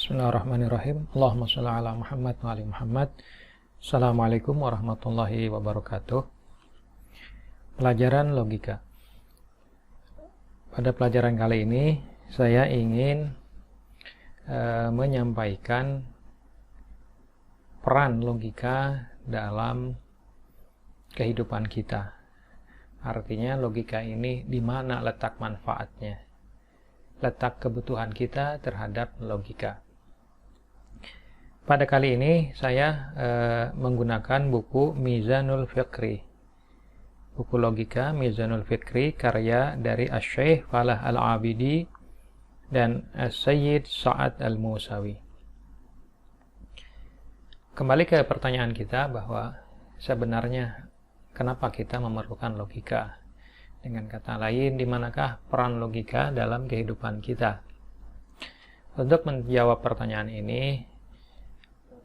Bismillahirrahmanirrahim. Allahumma sholli ala Muhammad wa ali Muhammad. Assalamualaikum warahmatullahi wabarakatuh. Pelajaran logika. Pada pelajaran kali ini saya ingin menyampaikan peran logika dalam kehidupan kita. Artinya logika ini di mana letak manfaatnya, letak kebutuhan kita terhadap logika. Pada kali ini saya menggunakan buku Mizanul Fikri, buku logika Mizanul Fikri karya dari Asy-Syaikh Falah Al-Abidi dan As-Sayyid Sa'ad Al-Musawi. Kembali ke pertanyaan kita bahwa sebenarnya kenapa kita memerlukan logika? Dengan kata lain, di manakah peran logika dalam kehidupan kita? Untuk menjawab pertanyaan ini,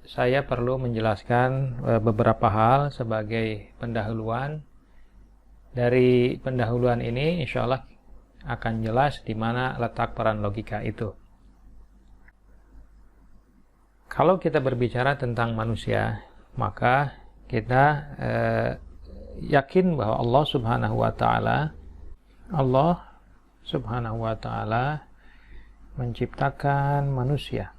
saya perlu menjelaskan beberapa hal sebagai pendahuluan. Dari pendahuluan ini, insya Allah akan jelas di mana letak peran logika itu. Kalau kita berbicara tentang manusia, maka kita yakin bahwa Allah Subhanahu wa Ta'ala menciptakan manusia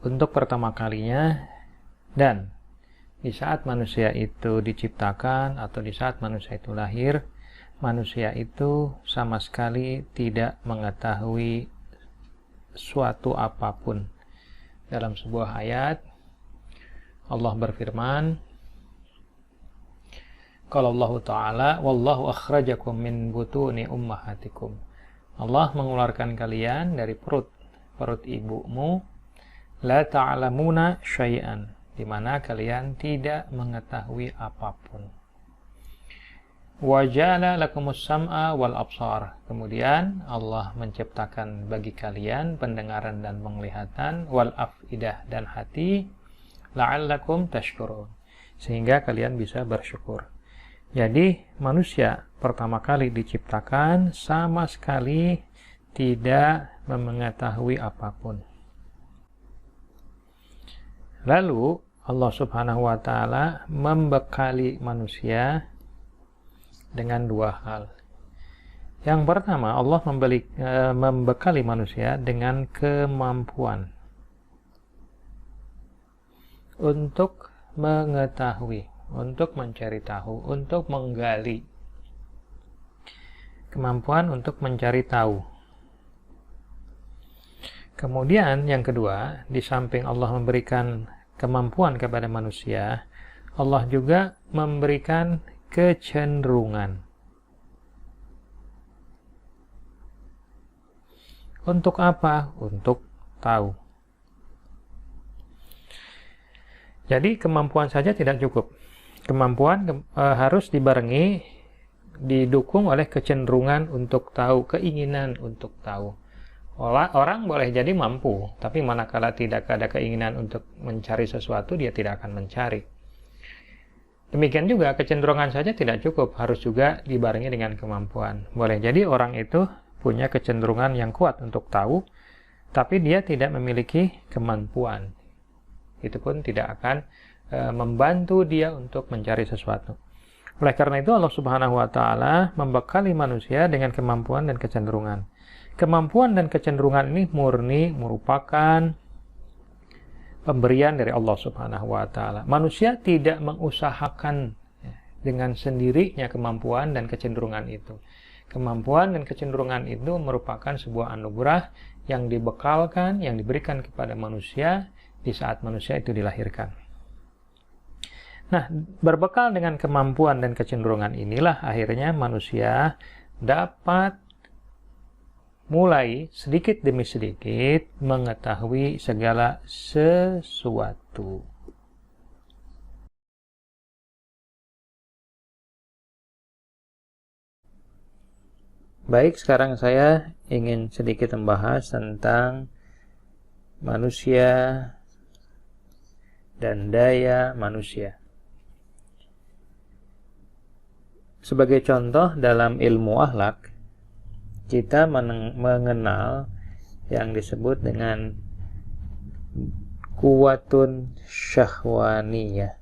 untuk pertama kalinya, dan di saat manusia itu diciptakan atau di saat manusia itu lahir, manusia itu sama sekali tidak mengetahui suatu apapun. Dalam sebuah ayat Allah berfirman, qala Allah Ta'ala wallahu akhrajakum min butuni ummahatikum. Allah mengeluarkan kalian dari perut ibumu, la ta'lamuna syai'an, di mana kalian tidak mengetahui apapun. Wa ja'ala lakumus sam'a wal absar. Kemudian Allah menciptakan bagi kalian pendengaran dan penglihatan, wal afidah dan hati, la'allakum tashkurun, sehingga kalian bisa bersyukur. Jadi manusia pertama kali diciptakan sama sekali tidak mengetahui apapun. Lalu Allah Subhanahu wa Ta'ala membekali manusia dengan dua hal. Yang pertama, Allah membekali manusia dengan kemampuan untuk mengetahui, untuk mencari tahu, untuk menggali. Kemampuan untuk mencari tahu. Kemudian yang kedua, di samping Allah memberikan kemampuan kepada manusia, Allah juga memberikan kecenderungan. Untuk apa? Untuk tahu. Jadi kemampuan saja tidak cukup. Kemampuan harus dibarengi, didukung oleh kecenderungan untuk tahu, keinginan untuk tahu. Orang boleh jadi mampu, tapi manakala tidak ada keinginan untuk mencari sesuatu, dia tidak akan mencari. Demikian juga kecenderungan saja tidak cukup, harus juga dibarengi dengan kemampuan. Boleh jadi orang itu punya kecenderungan yang kuat untuk tahu, tapi dia tidak memiliki kemampuan. Itu pun tidak akan membantu dia untuk mencari sesuatu. Oleh karena itu Allah Subhanahu wa Ta'ala membekali manusia dengan kemampuan dan kecenderungan. Kemampuan dan kecenderungan ini murni merupakan pemberian dari Allah Subhanahu wa Ta'ala. Manusia tidak mengusahakan dengan sendirinya kemampuan dan kecenderungan itu. Kemampuan dan kecenderungan itu merupakan sebuah anugerah yang dibekalkan, yang diberikan kepada manusia di saat manusia itu dilahirkan. Nah, berbekal dengan kemampuan dan kecenderungan inilah akhirnya manusia dapat mulai sedikit demi sedikit mengetahui segala sesuatu. Baik, sekarang saya ingin sedikit membahas tentang manusia dan daya manusia. Sebagai contoh dalam ilmu akhlak, kita mengenal yang disebut dengan kuwatun syahwaniyah,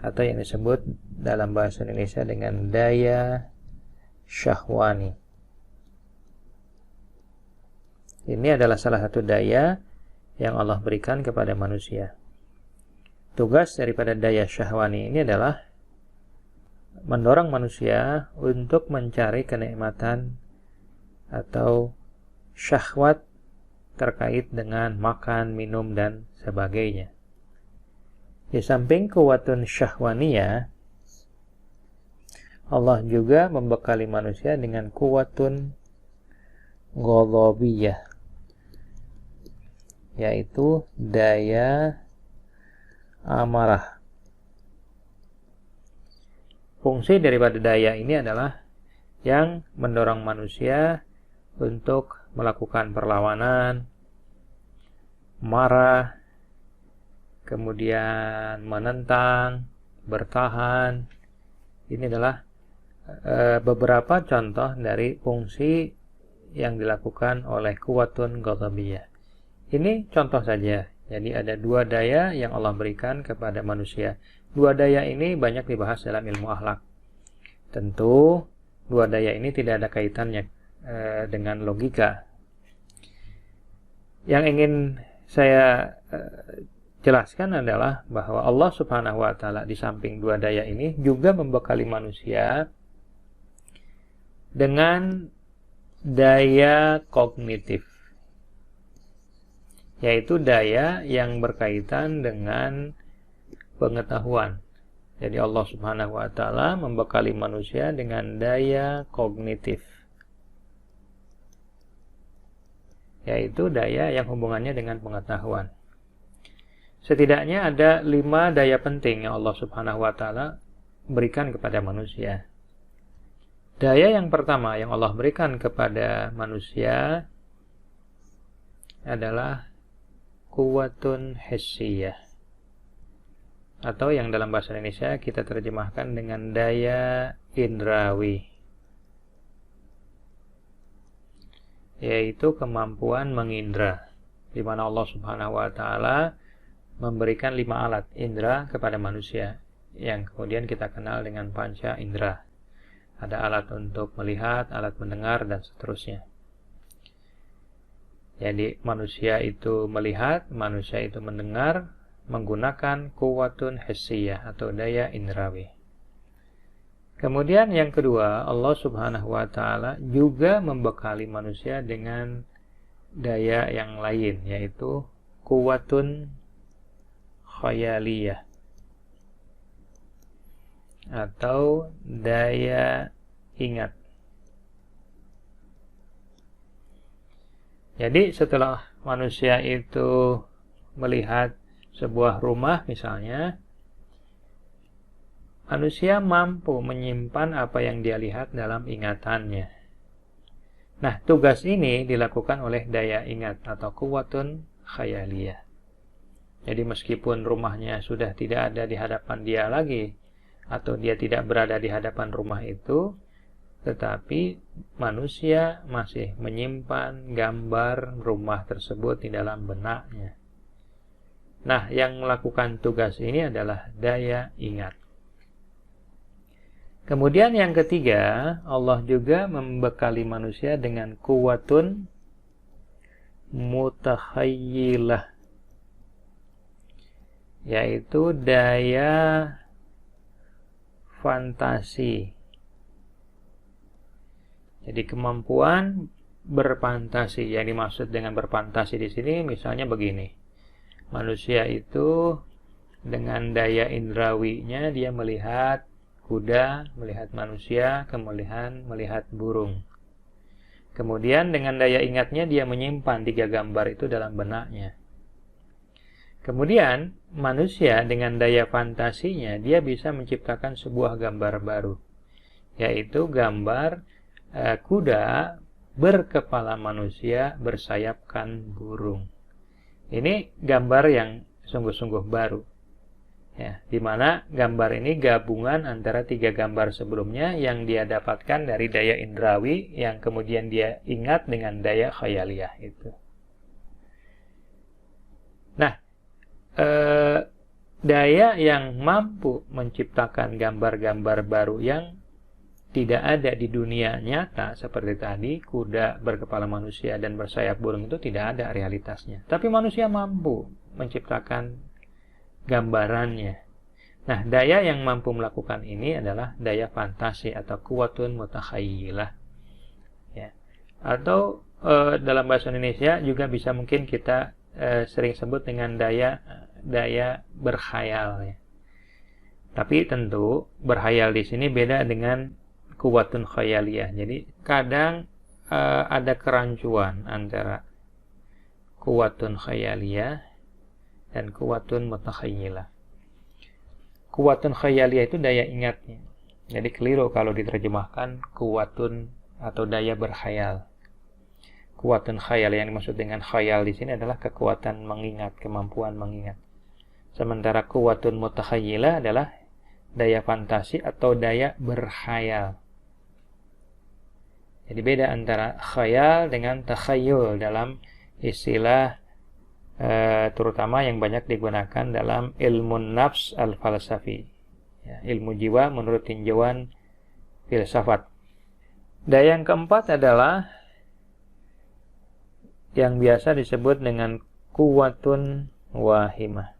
atau yang disebut dalam bahasa Indonesia dengan daya syahwani. Ini adalah salah satu daya yang Allah berikan kepada manusia. Tugas daripada daya syahwani ini adalah mendorong manusia untuk mencari kenikmatan atau syahwat terkait dengan makan, minum, dan sebagainya. Di samping kuwatun syahwaniyah, Allah juga membekali manusia dengan kuwatun ghadabiyah, yaitu daya amarah. Fungsi daripada daya ini adalah yang mendorong manusia untuk melakukan perlawanan, marah, kemudian menentang, bertahan. Ini adalah beberapa contoh dari fungsi yang dilakukan oleh kuwatun ghadabiyah. Ini contoh saja. Jadi ada dua daya yang Allah berikan kepada manusia. Dua daya ini banyak dibahas dalam ilmu akhlak. Tentu dua daya ini tidak ada kaitannya dengan logika. Yang ingin saya jelaskan adalah bahwa Allah Subhanahu wa taala di samping dua daya ini juga membekali manusia dengan daya kognitif, yaitu daya yang berkaitan dengan pengetahuan. Jadi Allah Subhanahu wa taala membekali manusia dengan daya kognitif, yaitu daya yang hubungannya dengan pengetahuan. Setidaknya ada 5 daya penting yang Allah Subhanahu wa taala berikan kepada manusia. Daya yang pertama yang Allah berikan kepada manusia adalah kuwatun hissiyah, atau yang dalam bahasa Indonesia kita terjemahkan dengan daya indrawi, yaitu kemampuan mengindra, di mana Allah Subhanahu wa taala memberikan 5 alat indra kepada manusia yang kemudian kita kenal dengan panca indra. Ada alat untuk melihat, alat mendengar, dan seterusnya. Jadi manusia itu melihat, manusia itu mendengar menggunakan kuwatun hissiyah atau daya indrawi. Kemudian yang kedua, Allah Subhanahu wa taala juga membekali manusia dengan daya yang lain, yaitu kuwatun khayaliyah atau daya ingat. Jadi setelah manusia itu melihat sebuah rumah misalnya, manusia mampu menyimpan apa yang dia lihat dalam ingatannya. Nah, tugas ini dilakukan oleh daya ingat atau kuwatun khayaliyah. Jadi meskipun rumahnya sudah tidak ada di hadapan dia lagi, atau dia tidak berada di hadapan rumah itu, tetapi manusia masih menyimpan gambar rumah tersebut di dalam benaknya. Nah, yang melakukan tugas ini adalah daya ingat. Kemudian yang ketiga, Allah juga membekali manusia dengan kuwatun mutakhayyilah, yaitu daya fantasi. Jadi kemampuan berfantasi. Yang dimaksud dengan berfantasi di sini misalnya begini. Manusia itu dengan daya indrawinya dia melihat kuda, melihat manusia, kemudian melihat burung. Kemudian dengan daya ingatnya dia menyimpan 3 gambar itu dalam benaknya. Kemudian manusia dengan daya fantasinya dia bisa menciptakan sebuah gambar baru, yaitu gambar kuda berkepala manusia bersayapkan burung. Ini gambar yang sungguh-sungguh baru. Ya, di mana gambar ini gabungan antara 3 gambar sebelumnya yang dia dapatkan dari daya indrawi yang kemudian dia ingat dengan daya khayaliyah itu. Nah, daya yang mampu menciptakan gambar-gambar baru yang tidak ada di dunia nyata seperti tadi, kuda berkepala manusia dan bersayap burung itu tidak ada realitasnya. Tapi manusia mampu menciptakan gambarannya. Nah, daya yang mampu melakukan ini adalah daya fantasi atau kuwatun mutakhayyilah. Ya. Atau dalam bahasa Indonesia juga bisa mungkin kita sering sebut dengan daya berkhayal. Ya. Tapi tentu berkhayal di sini beda dengan kuwatun khayaliyah. Jadi kadang ada kerancuan antara kuwatun khayaliyah dan kuwatun mutakhayyilah. Kuwatun khayaliyah itu daya ingatnya. Jadi keliru kalau diterjemahkan kuwatun atau daya berkhayal. Kuwatun khayal yang dimaksud dengan khayal di sini adalah kekuatan mengingat, kemampuan mengingat. Sementara kuwatun mutakhayyilah adalah daya fantasi atau daya berkhayal. Jadi beda antara khayal dengan takhayyul dalam istilah terutama yang banyak digunakan dalam ilmu nafs al-falsafi, ya, ilmu jiwa menurut tinjauan filsafat. Daya yang keempat adalah yang biasa disebut dengan kuwatun wahimah.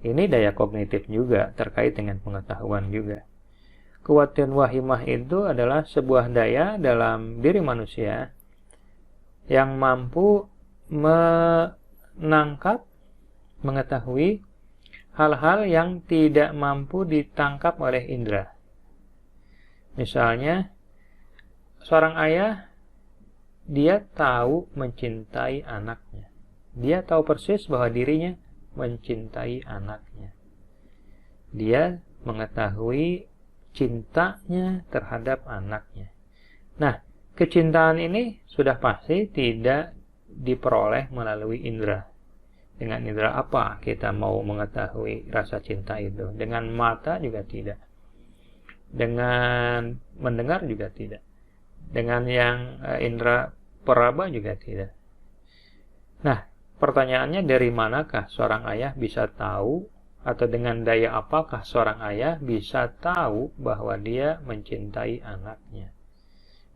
Ini daya kognitif juga, terkait dengan pengetahuan juga. Kuwatun wahimah itu adalah sebuah daya dalam diri manusia yang mampu menangkap, mengetahui hal-hal yang tidak mampu ditangkap oleh indera. Misalnya, seorang ayah, dia tahu mencintai anaknya. Dia tahu persis bahwa dirinya mencintai anaknya. Dia mengetahui cintanya terhadap anaknya. Nah, kecintaan ini sudah pasti tidak diperoleh melalui indera. Dengan indera apa kita mau mengetahui rasa cinta itu? Dengan mata juga tidak. Dengan mendengar juga tidak. Dengan yang indera peraba juga tidak. Nah, pertanyaannya dari manakah seorang ayah bisa tahu, atau dengan daya apakah seorang ayah bisa tahu bahwa dia mencintai anaknya?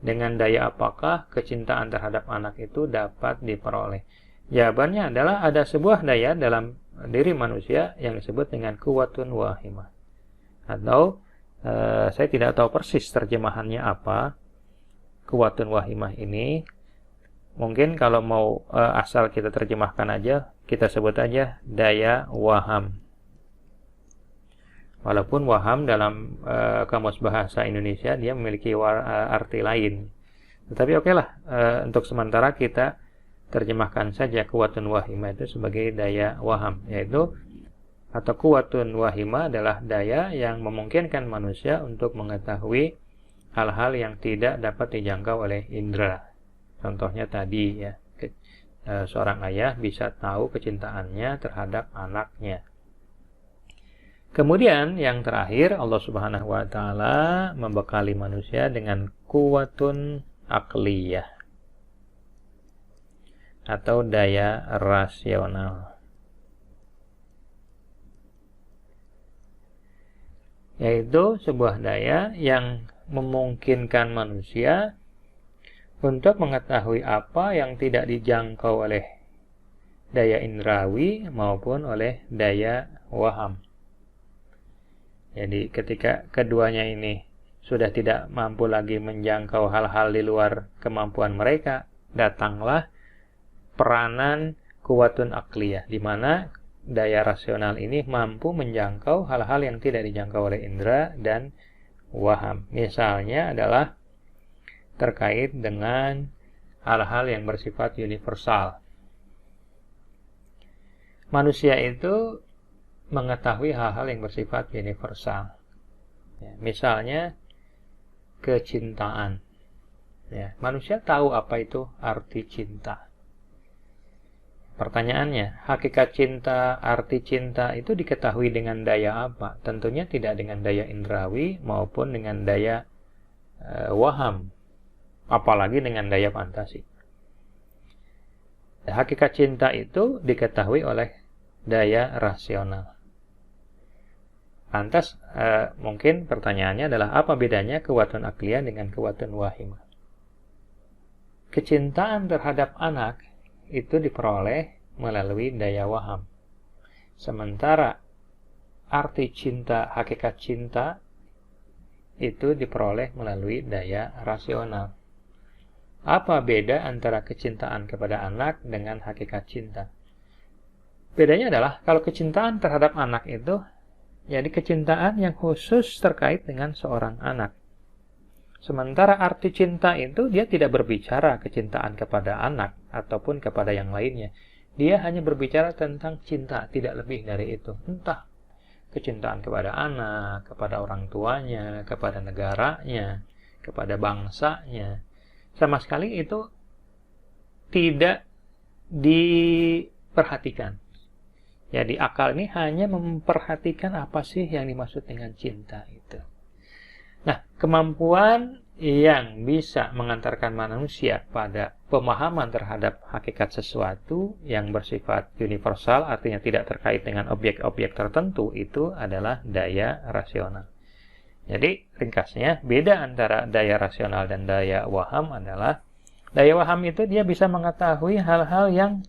Dengan daya apakah kecintaan terhadap anak itu dapat diperoleh? Jawabannya adalah ada sebuah daya dalam diri manusia yang disebut dengan kuwatun wahimah. Atau saya tidak tahu persis terjemahannya apa kuwatun wahimah ini. Mungkin kalau mau asal kita terjemahkan aja, kita sebut aja daya waham. Walaupun waham dalam kamus bahasa Indonesia dia memiliki arti lain. Tetapi oke lah, untuk sementara kita terjemahkan saja kuwatun wahimah itu sebagai daya waham, yaitu atau kuwatun wahimah adalah daya yang memungkinkan manusia untuk mengetahui hal-hal yang tidak dapat dijangkau oleh indera. Contohnya tadi ya, seorang ayah bisa tahu kecintaannya terhadap anaknya. Kemudian yang terakhir, Allah Subhanahu wa taala membekali manusia dengan kuwatun akliyah atau daya rasional. Yaitu sebuah daya yang memungkinkan manusia untuk mengetahui apa yang tidak dijangkau oleh daya indrawi maupun oleh daya waham. Jadi ketika keduanya ini sudah tidak mampu lagi menjangkau hal-hal di luar kemampuan mereka, datanglah peranan kuwatun akliyah, di mana daya rasional ini mampu menjangkau hal-hal yang tidak dijangkau oleh indera dan waham. Misalnya adalah terkait dengan hal-hal yang bersifat universal. Manusia itu mengetahui hal-hal yang bersifat universal. Ya, misalnya kecintaan. Ya, manusia tahu apa itu arti cinta. Pertanyaannya, hakikat cinta, arti cinta itu diketahui dengan daya apa? Tentunya tidak dengan daya indrawi maupun dengan daya waham, apalagi dengan daya fantasi. Hakikat cinta itu diketahui oleh daya rasional. Lantas, mungkin pertanyaannya adalah apa bedanya kewatun akliyah dengan kewatun wahimah? Kecintaan terhadap anak itu diperoleh melalui daya waham. Sementara arti cinta, hakikat cinta itu diperoleh melalui daya rasional. Apa beda antara kecintaan kepada anak dengan hakikat cinta? Bedanya adalah kalau kecintaan terhadap anak itu jadi kecintaan yang khusus terkait dengan seorang anak. Sementara arti cinta itu dia tidak berbicara kecintaan kepada anak ataupun kepada yang lainnya. Dia hanya berbicara tentang cinta, tidak lebih dari itu. Entah kecintaan kepada anak, kepada orang tuanya, kepada negaranya, kepada bangsanya. Sama sekali itu tidak diperhatikan. Jadi akal ini hanya memperhatikan apa sih yang dimaksud dengan cinta itu. Nah, kemampuan yang bisa mengantarkan manusia pada pemahaman terhadap hakikat sesuatu yang bersifat universal, artinya tidak terkait dengan objek-objek tertentu, itu adalah daya rasional. Jadi, ringkasnya, beda antara daya rasional dan daya waham adalah daya waham itu dia bisa mengetahui hal-hal yang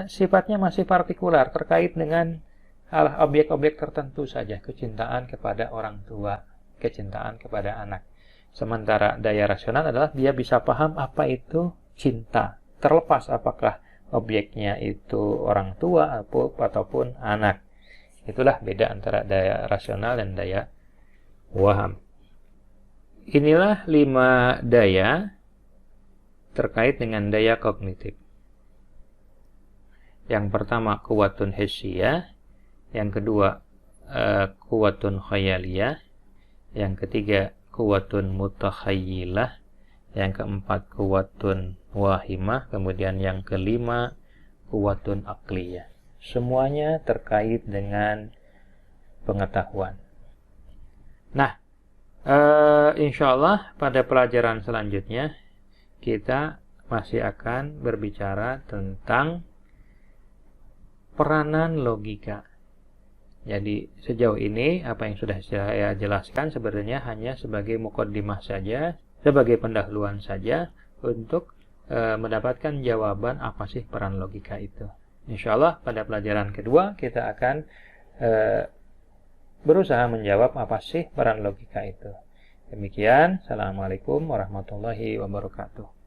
sifatnya masih partikular, terkait dengan hal objek-objek tertentu saja, kecintaan kepada orang tua, kecintaan kepada anak. Sementara daya rasional adalah dia bisa paham apa itu cinta, terlepas apakah objeknya itu orang tua ataupun anak. Itulah beda antara daya rasional dan daya waham. Inilah 5 daya terkait dengan daya kognitif. Yang pertama kuwatun hissiyah, yang kedua kuwatun khayaliyah, yang ketiga kuwatun mutakhayyilah, yang keempat kuwatun wahimah, kemudian yang kelima kuwatun akliyah. Semuanya terkait dengan pengetahuan. Nah, insyaallah pada pelajaran selanjutnya kita masih akan berbicara tentang peranan logika. Jadi sejauh ini apa yang sudah saya jelaskan sebenarnya hanya sebagai muqaddimah saja, sebagai pendahuluan saja untuk mendapatkan jawaban apa sih peran logika itu. Insyaallah pada pelajaran kedua kita akan berusaha menjawab apa sih peran logika itu. Demikian, Assalamualaikum warahmatullahi wabarakatuh.